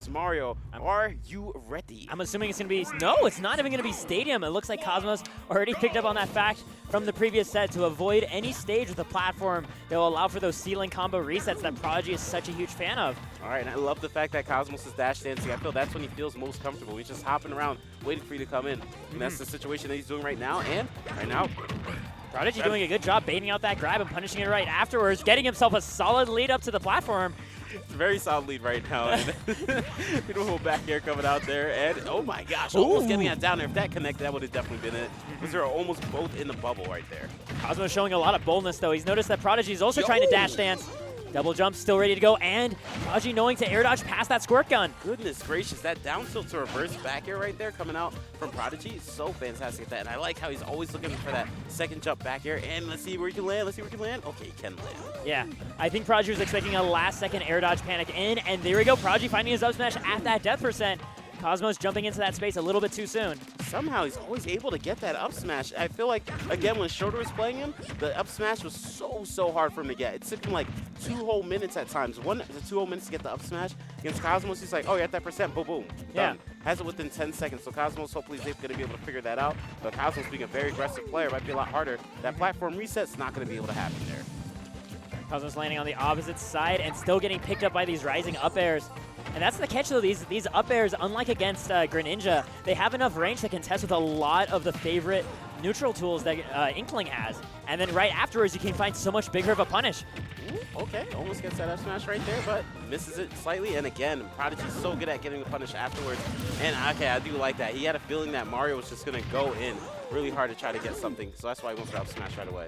It's Mario. Are you ready? I'm assuming it's going to be, no, it's not even going to be Stadium. It looks like Cosmos already picked up on that fact from the previous set to avoid any stage with a platform that will allow for those ceiling combo resets that Prodigy is such a huge fan of. All right, and I love the fact that Cosmos is dash dancing. I feel that's when he feels most comfortable. He's just hopping around, waiting for you to come in. And that's the situation that he's doing right now. And right now, Prodigy doing a good job baiting out that grab and punishing it right afterwards, getting himself a solid lead up to the platform. it's a very solid lead right now. And beautiful back air coming out there. And oh my gosh, almost getting that down there. If that connected, that would have definitely been it. Because they're almost both in the bubble right there. Cosmo showing a lot of boldness, though. He's noticed that Prodigy is also trying to dash dance. Double jump still ready to go, and Prodigy knowing to air dodge past that squirt gun. Goodness gracious, that down tilt to reverse back air right there coming out from Prodigy is so fantastic at that. And I like how he's always looking for that second jump back air. And let's see where he can land. Let's see where he can land. Okay, he can land. Yeah, I think Prodigy was expecting a last-second air dodge panic in, and there we go. Prodigy finding his up smash at that death percent. Cosmos jumping into that space a little bit too soon. Somehow he's always able to get that up smash. I feel like, again, when Schroeder was playing him, the up smash was so hard for him to get. It took him like 2 whole minutes at times. 2 whole minutes to get the up smash. Against Cosmos, he's like, oh, you're at that percent, boom, boom, done. Has it within 10 seconds. So Cosmos hopefully is going to be able to figure that out. But Cosmos being a very aggressive player might be a lot harder. That platform reset's not going to be able to happen there. Cosmos landing on the opposite side and still getting picked up by these rising up airs. And that's the catch, though. These up airs, unlike against Greninja, they have enough range to contest with a lot of the favorite neutral tools that Inkling has. And then right afterwards, you can find so much bigger of a punish. Ooh, okay, almost gets that up smash right there, but misses it slightly. And again, Prodigy's so good at getting the punish afterwards. And okay, I do like that. He had a feeling that Mario was just going to go in really hard to try to get something. So that's why he went for up smash right away.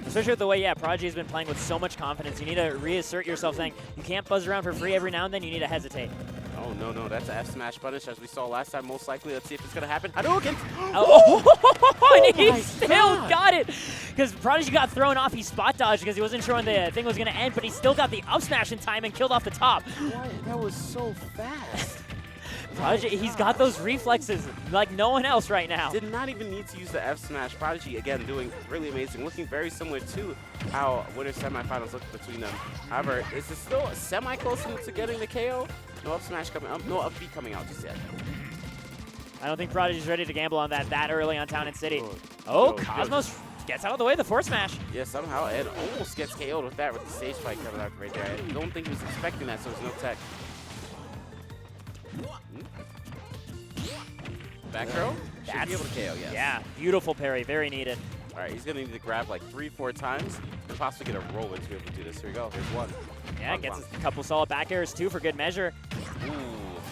Especially with the way, Prodigy's been playing with so much confidence. You need to reassert yourself, saying you can't buzz around for free every now and then. You need to hesitate. Oh, no, that's an F smash punish as we saw last time, most likely. Let's see if it's going to happen. Hadouken! And he still got it! Because Prodigy got thrown off. He spot dodged because he wasn't sure when the thing was going to end, but he still got the up smash in time and killed off the top. That was so fast. Prodigy, he's got those reflexes like no one else right now. Did not even need to use the F smash. Prodigy, again, doing really amazing. Looking very similar to how winner semifinals looked between them. However, is it still semi-close to getting the KO? No up smash coming up, no up B coming out just yet. I don't think Prodigy's ready to gamble on that early on Town and City. Cosmos gets out of the way, the forward smash. Yeah, somehow, and almost gets KO'd with that with the stage fight coming out right there. I don't think he was expecting that, so there's no tech. Back throw? Should be able to KO, yes. Yeah, beautiful parry, very needed. All right, he's going to need to grab like 3-4 times and possibly get a roller to be able to do this. Here we go, there's one. Yeah, gets a couple solid back airs too for good measure. Ooh,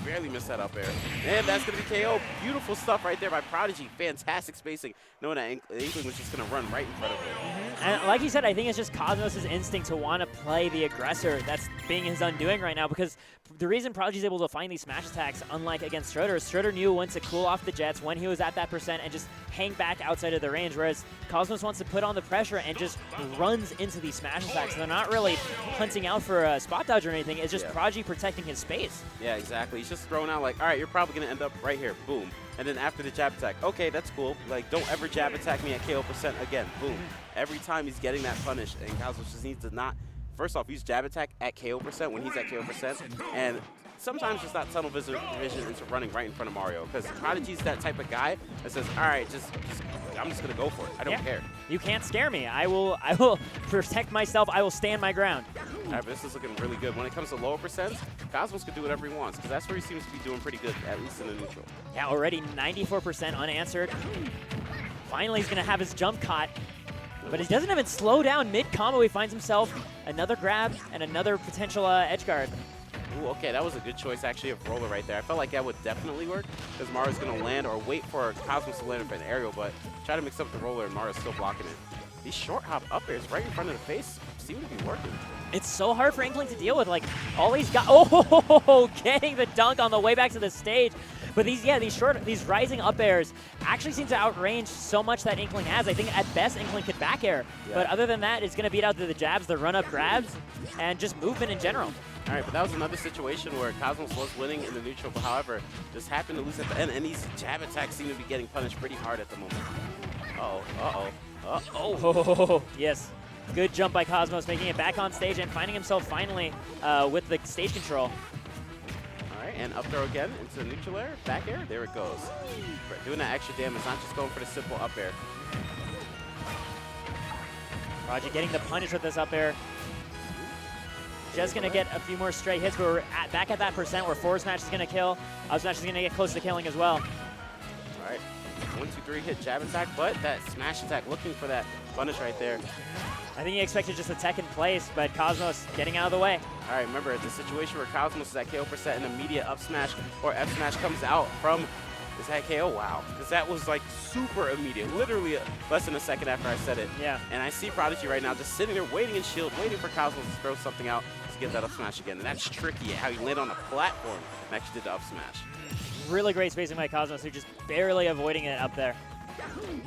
barely missed that up air. And that's going to be KO. Beautiful stuff right there by Prodigy. Fantastic spacing, knowing that Inkling was just going to run right in front of him. And like you said, I think it's just Cosmos' instinct to want to play the aggressor that's being his undoing right now, because the reason Prodigy's able to find these smash attacks, unlike against Schroeder, is Schroeder knew when to cool off the jets when he was at that percent and just hang back outside of the range, whereas Cosmos wants to put on the pressure and just runs into these smash attacks. So they're not really hunting out for a spot dodge or anything. It's just Prodigy protecting his space. Yeah, exactly. He's just throwing out like, all right, you're probably going to end up right here. Boom. And then after the jab attack, okay, that's cool. Like, don't ever jab attack me at KO percent again. Boom. Every time he's getting that punish, and Cosmos just needs to not, first off, use jab attack at KO percent when he's at KO percent, and sometimes just not tunnel vision into running right in front of Mario, because Prodigy's that type of guy that says, all right, I'm just gonna go for it. I don't care. You can't scare me. I will protect myself. I will stand my ground. All right, but this is looking really good. When it comes to lower percents, Cosmos can do whatever he wants, because that's where he seems to be doing pretty good, at least in the neutral. Yeah, already 94% unanswered. Finally, he's gonna have his jump caught. But he doesn't even slow down mid-combo. He finds himself another grab and another potential edge guard. Ooh, okay, that was a good choice, actually, of roller right there. I felt like that would definitely work, because Mario's going to land or wait for Cosmos to land for an aerial, but try to mix up the roller, and Mario's still blocking it. These short hop up airs right in front of the face seem to be working. It's so hard for Inkling to deal with. Like, all he's got, getting the dunk on the way back to the stage. But these rising up airs actually seem to outrange so much that Inkling has. I think at best Inkling could back air. Yeah. But other than that, it's going to beat out the jabs, the run-up grabs, and just movement in general. All right, but that was another situation where Cosmos was winning in the neutral, but however, just happened to lose at the end, and these jab attacks seem to be getting punished pretty hard at the moment. Yes. Good jump by Cosmos, making it back on stage and finding himself finally with the stage control. All right, and up throw again into the neutral air, back air. There it goes. Doing that extra damage, not just going for the simple up air. Prodigy getting the punish with this up air. Just going to get a few more straight hits, but we're back at that percent where forward smash is going to kill. Up smash is going to get close to killing as well. All right, 1, 2, 3 hit jab attack, but that smash attack looking for that punish right there. I think he expected just a tech in place, but Cosmos getting out of the way. All right, remember, it's a situation where Cosmos is at KO percent and immediate up smash or F smash comes out from is that KO? Wow, because that was like super immediate, literally less than a second after I said it. Yeah. And I see Prodigy right now just sitting there waiting in shield, waiting for Cosmos to throw something out to get that up smash again. And that's tricky, how he landed on the platform and actually did the up smash. Really great spacing by Cosmos, who just barely avoiding it up there.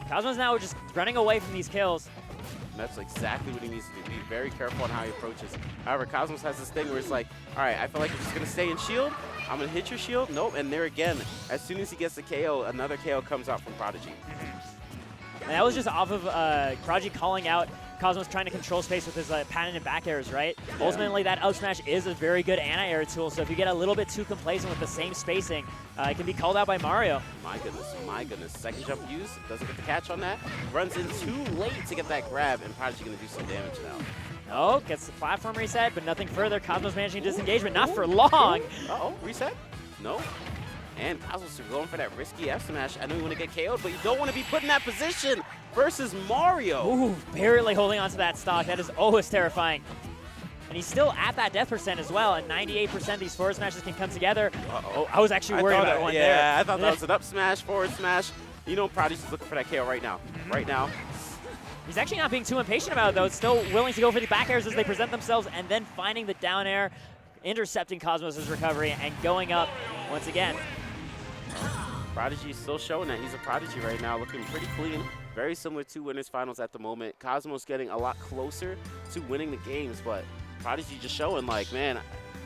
Cosmos now just running away from these kills. And that's exactly what he needs to do. Be very careful on how he approaches. However, Cosmos has this thing where it's like, all right, I feel like you're just going to stay in shield. I'm going to hit your shield. Nope. And there again, as soon as he gets the KO, another KO comes out from Prodigy. And that was just off of Prodigy calling out Cosmos trying to control space with his patented back airs, right? Yeah. Ultimately, that up smash is a very good anti-air tool, so if you get a little bit too complacent with the same spacing, it can be called out by Mario. My goodness, my goodness. Second jump use, doesn't get the catch on that. Runs in too late to get that grab, and Prodigy going to do some damage now. Oh, gets the platform reset, but nothing further. Cosmos managing to disengage, but not for long. Uh-oh, reset? No. And Cosmos is going for that risky F smash. I know you want to get KO'd, but you don't want to be put in that position versus Mario. Ooh, barely holding on to that stock. That is always terrifying. And he's still at that death percent as well. At 98%, these forward smashes can come together. Uh-oh, I was actually worried about one there. Yeah, I thought that was an up smash, forward smash. You know, Prodigy's looking for that KO right now. Right now. He's actually not being too impatient about it, though. It's still willing to go for the back airs as they present themselves, and then finding the down air, intercepting Cosmos' recovery, and going up once again. Prodigy is still showing that he's a Prodigy right now, looking pretty clean. Very similar to winners finals at the moment. Cosmos getting a lot closer to winning the games, but Prodigy just showing like, man,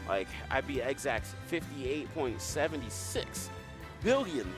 like I beat Exax 58.76 billion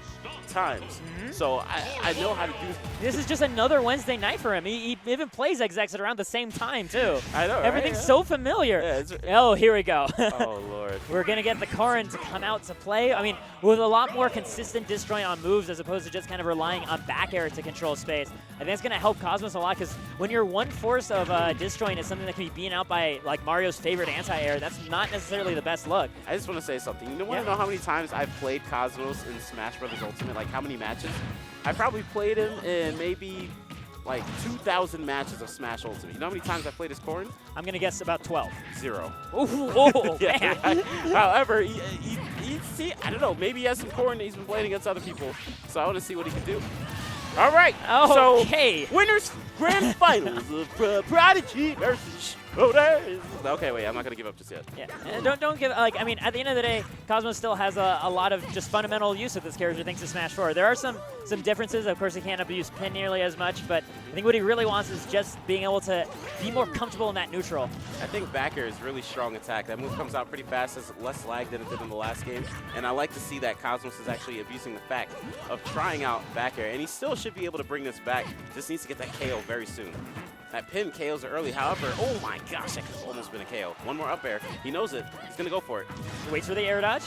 times. So I know how to do this. Is just another Wednesday night for him. He even plays Exax at around the same time, too. I know, everything's right? so familiar. Yeah, oh, here we go. Oh, Lord. We're going to get the Corrin to come out to play. I mean, with a lot more consistent disjoint on moves as opposed to just kind of relying on back air to control space. I think it's going to help Cosmos a lot because when your one force of disjoint is something that can be beaten out by like Mario's favorite anti-air, that's not necessarily the best look. I just want to say something. You want to know how many times I've played Cosmos in Smash Bros. Ultimate? Like how many matches? I probably played him in maybe like 2,000 matches of Smash Ultimate. You know how many times I played as Corrin? I'm going to guess about 12. 0. Ooh, oh, yeah, man. However, see, I don't know, maybe he has some Corrin that he's been playing against other people, so I want to see what he can do. All right, okay. So winners grand finals of Prodigy versus Schroeder. Okay, wait, I'm not gonna give up just yet. Yeah, don't give like. I mean, at the end of the day, Cosmos still has a lot of just fundamental use of this character thanks to Smash 4. There are some differences. Of course, he can't abuse Pin nearly as much, but I think what he really wants is just being able to be more comfortable in that neutral. I think back air is really strong attack. That move comes out pretty fast, has less lag than it did in the last game, and I like to see that Cosmos is actually abusing the fact of trying out back air, and he still should be able to bring this back. Just needs to get that KO very soon. That pin KOs are early. However, oh my gosh, that could have almost been a KO. One more up air. He knows it. He's going to go for it. Waits for the air dodge.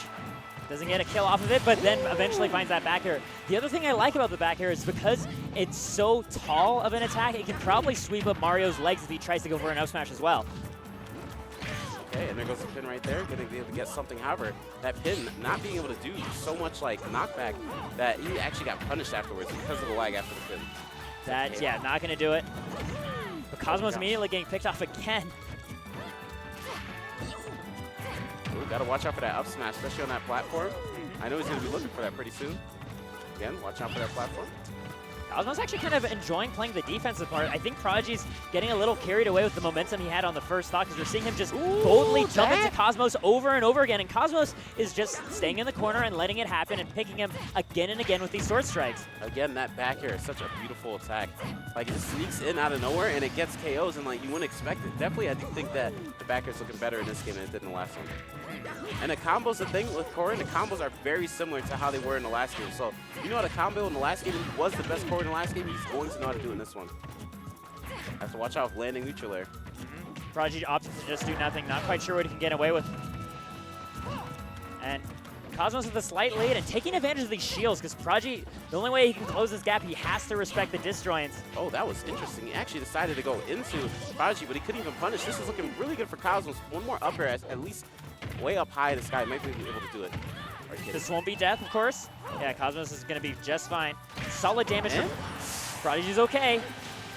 Doesn't get a kill off of it, but then eventually finds that back air. The other thing I like about the back air is because it's so tall of an attack, it can probably sweep up Mario's legs if he tries to go for an up smash as well. Okay, and there goes the pin right there. Going to be able to get something. However, that pin not being able to do so much like knockback that he actually got punished afterwards because of the lag after the pin. That, yeah, not going to do it. But Cosmos immediately getting picked off again. Ooh, got to watch out for that up smash, especially on that platform. I know he's going to be looking for that pretty soon. Again, watch out for that platform. Cosmos actually kind of enjoying playing the defensive part. I think Prodigy's getting a little carried away with the momentum he had on the first stock because we're seeing him just boldly jump into Cosmos over and over again. And Cosmos is just staying in the corner and letting it happen and picking him again and again with these sword strikes. Again, that back air is such a beautiful attack. Like, it just sneaks in out of nowhere and it gets KOs, and like, you wouldn't expect it. Definitely, I do think that the back air is looking better in this game than it did in the last one. And the combos, the thing with Corrin, the combos are very similar to how they were in the last game. So, you know how the combo in the last game was the best Corrin in the last game? He's going to know how to do it in this one. Have to watch out for landing neutral air. Prodigy opts to just do nothing. Not quite sure what he can get away with. And Cosmos with a slight lead and taking advantage of these shields because Prodigy, the only way he can close this gap, he has to respect the disjoints. Oh, that was interesting. He actually decided to go into Prodigy, but he couldn't even punish. This is looking really good for Cosmos. One more up air, at least way up high in the sky. Might be able to do it. This won't be death, of course. Yeah, Cosmos is going to be just fine. Solid damage from Prodigy's okay.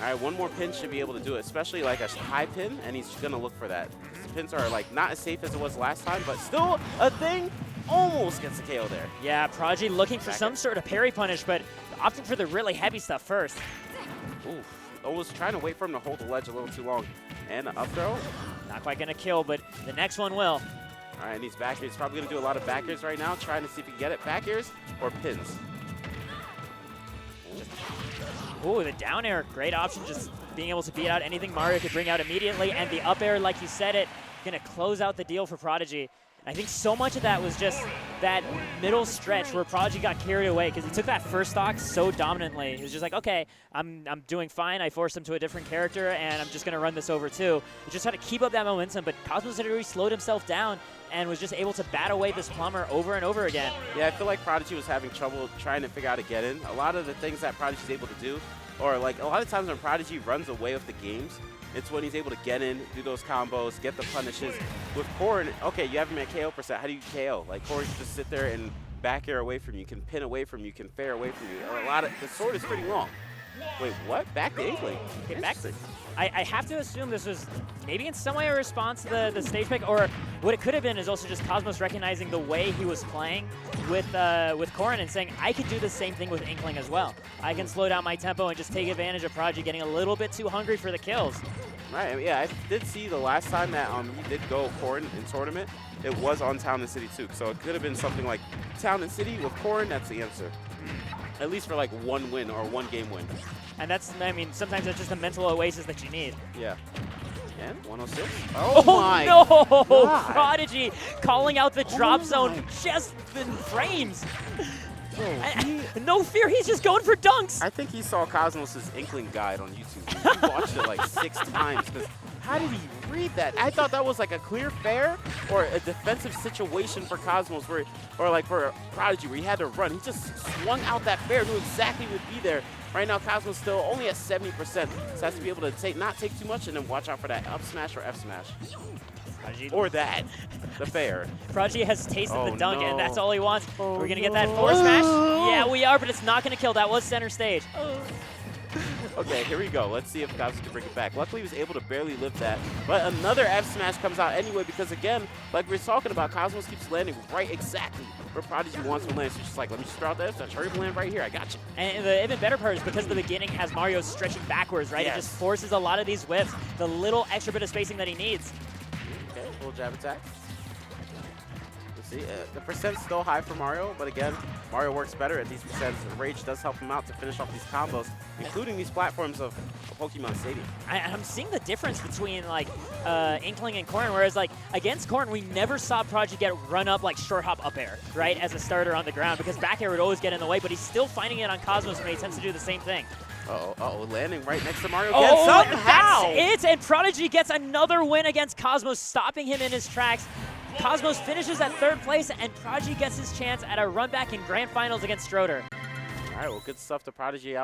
All right, one more pin should be able to do it, especially like a high pin, and he's going to look for that. The pins are like not as safe as it was last time, but still a thing. Almost gets a KO there. Yeah, Prodigy looking for some sort of parry punish, but opting for the really heavy stuff first. Ooh, almost trying to wait for him to hold the ledge a little too long. And an up throw. Not quite going to kill, but the next one will. All right, and he's back here. He's probably going to do a lot of back airs right now, trying to see if he can get it. Back airs or pins. Ooh, the down air, great option, just being able to beat out anything Mario could bring out immediately. And the up air, like you said it, going to close out the deal for Prodigy. I think so much of that was just that middle stretch where Prodigy got carried away because he took that first stock so dominantly. He was just like, okay, I'm doing fine. I forced him to a different character, and I'm just going to run this over too. He just had to keep up that momentum, but Cosmos had already slowed himself down and was just able to bat away this plumber over and over again. Yeah, I feel like Prodigy was having trouble trying to figure out how to get in. A lot of the things that Prodigy's able to do, or like a lot of times when Prodigy runs away with the games, it's when he's able to get in, do those combos, get the punishes. With Corrin, okay, you have him at KO percent. How do you KO? Like, Corrin can just sit there and back air away from you, can pin away from you, can fair away from you. The sword is pretty long. Wait, what? Back to Inkling. Okay, back to, I have to assume this was maybe in some way a response to the stage pick, or what it could have been is also just Cosmos recognizing the way he was playing with Corrin and saying, I could do the same thing with Inkling as well. I can slow down my tempo and just take advantage of Prodigy getting a little bit too hungry for the kills. Right, yeah, I did see the last time that he did go Corrin in tournament, it was on Town and City too. So it could have been something like Town and City with Corrin, that's the answer. At least for like one win or one game win. And that's, I mean, sometimes that's just a mental oasis that you need. Yeah. And 106. Oh my no! God. Prodigy calling out the drop zone just in frames. No fear, he's just going for dunks. I think he saw Cosmos' Inkling guide on YouTube. He watched it like 6 times. Because how did he read that? I thought that was like a clear fair or a defensive situation for Cosmos, where, or like for Prodigy, where he had to run. He just swung out that fair, knew exactly what would be there. Right now, Cosmos still only at 70%, so has to be able to not take too much, and then watch out for that up smash or F smash. Prodigy. Or that, the fair. Prodigy has tasted the dunk, and that's all he wants. We're going to get that forward smash? Yeah, we are, but it's not going to kill. That was center stage. Okay, here we go. Let's see if Cosmos can bring it back. Luckily, he was able to barely live that. But another F smash comes out anyway because, again, like we were talking about, Cosmos keeps landing right exactly where Prodigy wants to land. So it's just like, let me just throw out the F smash. Hurry up and land right here. I got you. And the even better part is because the beginning has Mario stretching backwards, right? Yes. It just forces a lot of these whiffs, the little extra bit of spacing that he needs. Okay, full jab attack. See, the percent's still high for Mario, but again, Mario works better at these percents. Rage does help him out to finish off these combos, including these platforms of Pokemon Stadium. I'm seeing the difference between like Inkling and Corrin, whereas like against Corrin, we never saw Prodigy get run up like short hop up air, right, as a starter on the ground, because back air would always get in the way, but he's still finding it on Cosmos when he attempts to do the same thing. Uh-oh, landing right next to Mario again. Somehow! That's it, and Prodigy gets another win against Cosmos, stopping him in his tracks. Cosmos finishes at 3rd place, and Prodigy gets his chance at a run back in Grand Finals against Stroder. All right, well, good stuff to Prodigy out.